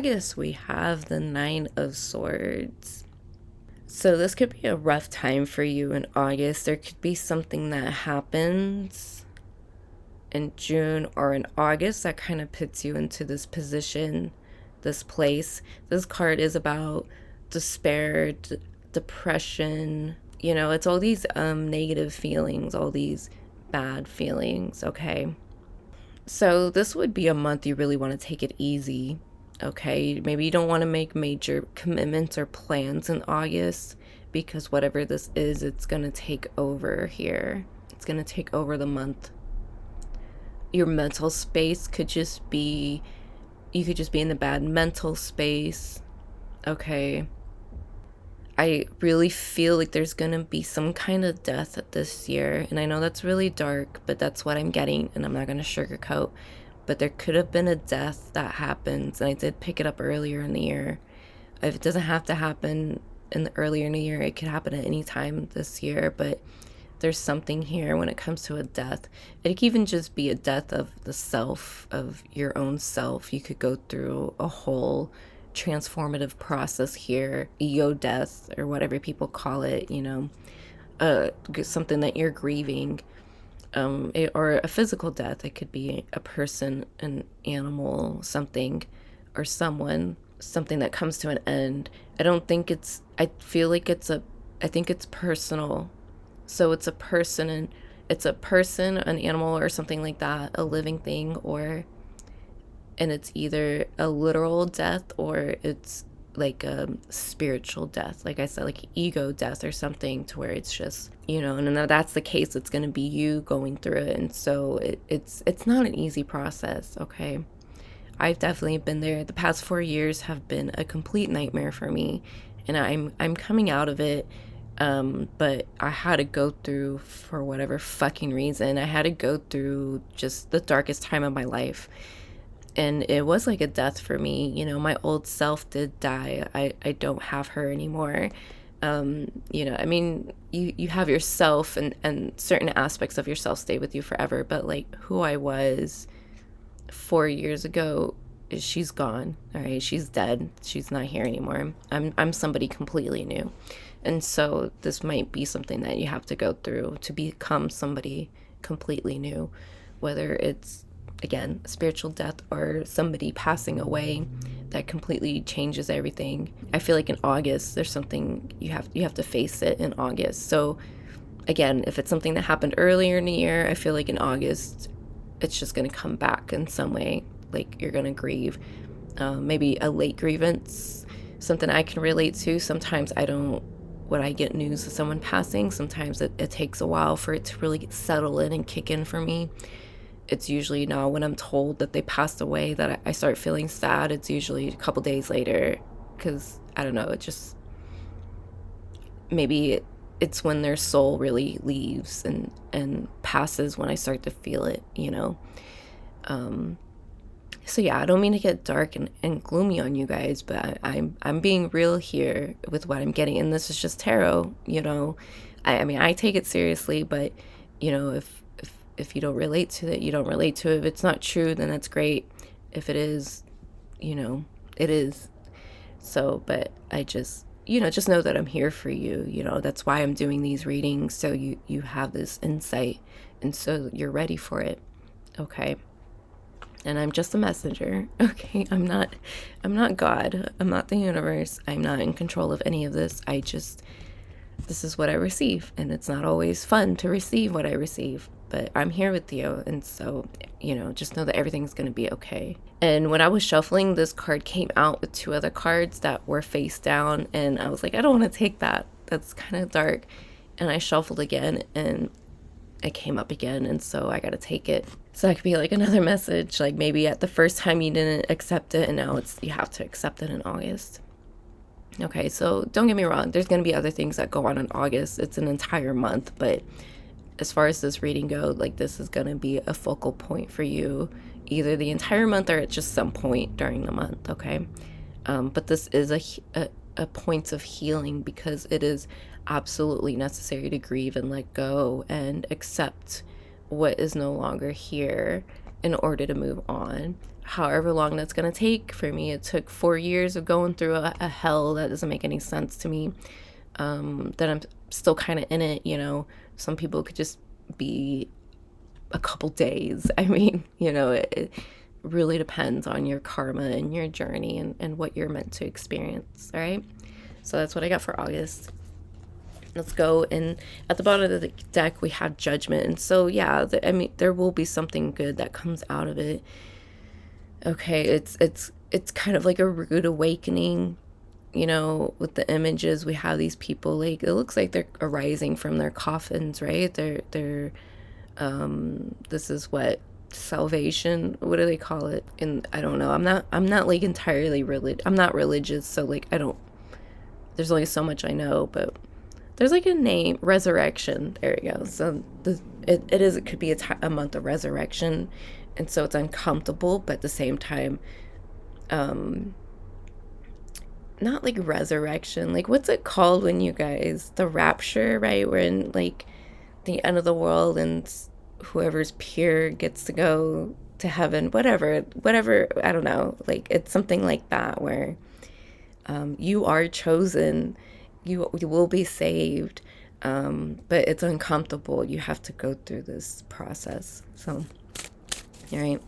August, we have the Nine of Swords. So this could be a rough time for you in August. There could be something that happens in June or in August that kind of puts you into this position, this place. This card is about despair, depression. You know, it's all these negative feelings, all these bad feelings, okay? So this would be a month you really want to take it easy, okay? Maybe you don't want to make major commitments or plans in August, because whatever this is, it's going to take over here. It's going to take over the month. Your mental space could just be, you could just be in the bad mental space, okay? I really feel like there's going to be some kind of death this year. And I know that's really dark, but that's what I'm getting. And I'm not going to sugarcoat. But there could have been a death that happens. And I did pick it up earlier in the year. If it doesn't have to happen in the earlier in the year, it could happen at any time this year. But there's something here when it comes to a death. It could even just be a death of the self, of your own self. You could go through a whole transformative process here, ego death or whatever people call it, you know, something that you're grieving, or a physical death. It could be a person, an animal, something, or someone, something that comes to an end. I think it's personal. So it's a person, and it's a person, an animal, or something like that, a living thing, and it's either a literal death or it's like a spiritual death, like I said, like ego death or something, to where it's just, you know, and if that's the case, it's going to be you going through it. And so it's not an easy process, okay? I've definitely been there. The past 4 years have been a complete nightmare for me, and I'm coming out of it. But I had to go through, for whatever fucking reason, I had to go through just the darkest time of my life. And it was like a death for me. You know, my old self did die. I don't have her anymore. You know, I mean, you have yourself, and certain aspects of yourself stay with you forever. But like who I was 4 years ago, she's gone. All right, she's dead. She's not here anymore. I'm somebody completely new. And so this might be something that you have to go through to become somebody completely new, whether it's, again, spiritual death or somebody passing away that completely changes everything. I feel like in August, there's something you have to face it in August. So again, if it's something that happened earlier in the year, I feel like in August, it's just going to come back in some way. Like you're going to grieve, maybe a late grievance, something I can relate to. Sometimes when I get news of someone passing, sometimes it takes a while for it to really settle in and kick in for me. It's usually now when I'm told that they passed away that I start feeling sad. It's usually a couple days later, because I don't know, it just, maybe it's when their soul really leaves and passes when I start to feel it, you know. So yeah, I don't mean to get dark and gloomy on you guys, but I'm being real here with what I'm getting, and this is just tarot, you know. I mean, I take it seriously, but you know, if you don't relate to it, you don't relate to it. If it's not true, then that's great. If it is, you know, it is. So, but I just, you know, just know that I'm here for you. You know, that's why I'm doing these readings, so you have this insight, and so you're ready for it, okay? And I'm just a messenger, okay? I'm not God. I'm not the universe. I'm not in control of any of this. This is what I receive, and it's not always fun to receive what I receive, but I'm here with you, and so, you know, just know that everything's going to be okay. And when I was shuffling, this card came out with 2 other cards that were face down, and I was like, I don't want to take that. That's kind of dark. And I shuffled again, and it came up again, and so I got to take it. So that could be like another message, like maybe at the first time you didn't accept it, and now you have to accept it in August. Okay, so don't get me wrong, there's going to be other things that go on in August. It's an entire month, but as far as this reading goes, like this is going to be a focal point for you, either the entire month or at just some point during the month, okay? But this is a point of healing, because it is absolutely necessary to grieve and let go and accept what is no longer here in order to move on. however long that's going to take. For me, it took 4 years of going through a hell that doesn't make any sense to me. That I'm still kind of in it, you know. Some people could just be a couple days. I mean, you know, it really depends on your karma and your journey and what you're meant to experience. All right. So that's what I got for August. Let's go. And at the bottom of the deck, we have Judgment. And so, yeah, I mean, there will be something good that comes out of it. Okay. It's kind of like a rude awakening. You know, with the images, we have these people, like, it looks like they're arising from their coffins, right? They're this is what, salvation, what do they call it? And I don't know, I'm not like entirely I'm not religious, so like there's only so much I know, but there's like a name, resurrection, there you go. So it could be a month of resurrection, and so it's uncomfortable, but at the same time, not like resurrection, like what's it called when you guys, the rapture, right? We're in like the end of the world and whoever's pure gets to go to heaven, whatever, I don't know, like it's something like that where you are chosen, you will be saved, but it's uncomfortable. You have to go through this process. So, all right.